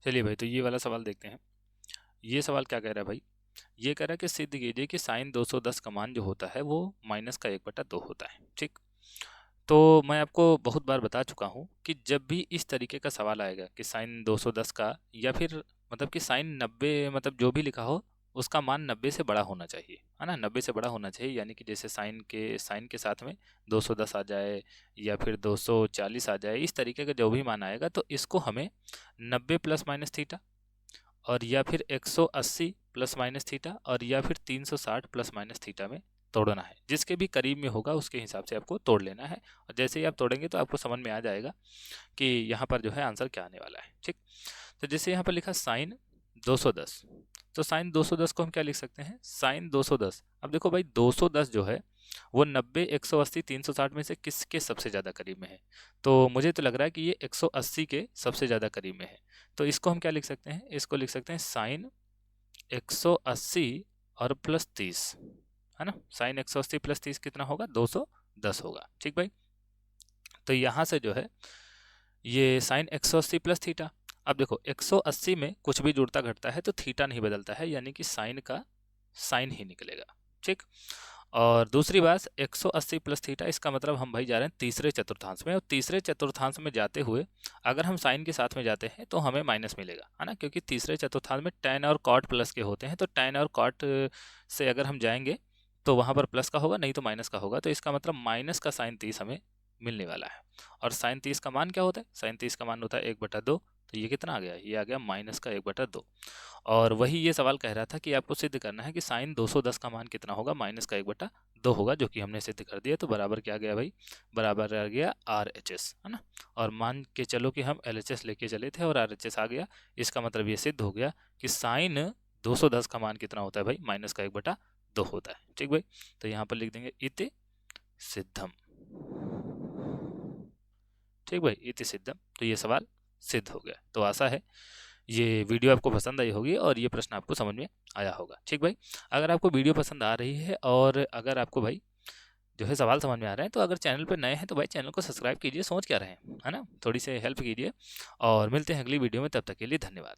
चलिए भाई, तो ये वाला सवाल देखते हैं। ये सवाल क्या कह रहा है भाई? ये कह रहा है कि सिद्ध कीजिए कि साइन 210 का मान जो होता है वो माइनस का 1/2 होता है। ठीक। तो मैं आपको बहुत बार बता चुका हूँ कि जब भी इस तरीके का सवाल आएगा कि साइन 210 का, या फिर मतलब कि साइन 90, मतलब जो भी लिखा हो उसका मान 90 से बड़ा होना चाहिए, है ना। 90 से बड़ा होना चाहिए, यानी कि जैसे साइन के साथ में 210 आ जाए या फिर 240 आ जाए, इस तरीके का जो भी मान आएगा तो इसको हमें 90 प्लस माइनस थीटा, और या फिर 180 प्लस माइनस थीटा, और या फिर 360 प्लस माइनस थीटा में तोड़ना है। जिसके भी करीब में होगा उसके हिसाब से आपको तोड़ लेना है, और जैसे ही आप तोड़ेंगे तो आपको समझ में आ जाएगा कि यहाँ पर जो है आंसर क्या आने वाला है। ठीक। तो जैसे यहाँ पर लिखा साइन 210, तो साइन 210 को हम क्या लिख सकते हैं? साइन 210। अब देखो भाई, 210 जो है वो 90, 180, 360 में से किसके सबसे ज़्यादा करीब में है? तो मुझे तो लग रहा है कि ये 180 के सबसे ज़्यादा करीब में है। तो इसको हम क्या लिख सकते हैं? इसको लिख सकते हैं साइन 180 और प्लस 30, है ना। साइन 180 प्लस 30 कितना होगा? 210 होगा। ठीक भाई। तो यहाँ से जो है ये साइन 180 प्लस थीटा। अब देखो 180 में कुछ भी जुड़ता घटता है तो थीटा नहीं बदलता है, यानी कि साइन का साइन ही निकलेगा। ठीक। और दूसरी बात, 180 प्लस थीटा, इसका मतलब हम भाई जा रहे हैं तीसरे चतुर्थांश में, और तीसरे चतुर्थांश में जाते हुए अगर हम साइन के साथ में जाते हैं तो हमें माइनस मिलेगा, है ना। क्योंकि तीसरे चतुर्थांश में tan और cot प्लस के होते हैं, तो tan और cot से अगर हम जाएंगे तो वहाँ पर प्लस का होगा, नहीं तो माइनस का होगा। तो इसका मतलब माइनस का साइन 30 हमें मिलने वाला है। और साइन 30 का मान क्या होता है? साइन 30 का मान होता है 1/2। तो ये कितना आ गया? ये आ गया माइनस का 1/2। और वही ये सवाल कह रहा था कि आपको सिद्ध करना है कि साइन 210 का मान कितना होगा? माइनस का 1/2 होगा, जो कि हमने सिद्ध कर दिया। तो बराबर क्या आ गया भाई? बराबर आ गया RHS, है ना। और मान के चलो कि हम LHS लेके चले थे और RHS आ गया। इसका मतलब ये सिद्ध हो गया कि साइन 210 का मान कितना होता है भाई? माइनस का 1/2 होता है। ठीक भाई। तो यहाँ पर लिख देंगे इति सिद्धम। ठीक भाई, इति सिद्धम। तो ये सवाल सिद्ध हो गया। तो आशा है ये वीडियो आपको पसंद आई होगी और ये प्रश्न आपको समझ में आया होगा। ठीक भाई। अगर आपको वीडियो पसंद आ रही है और अगर आपको भाई जो है सवाल समझ में आ रहे हैं, तो अगर चैनल पर नए हैं तो भाई चैनल को सब्सक्राइब कीजिए। सोच क्या रहे हैं, है ना, थोड़ी सी हेल्प कीजिए। और मिलते हैं अगली वीडियो में, तब तक के लिए धन्यवाद।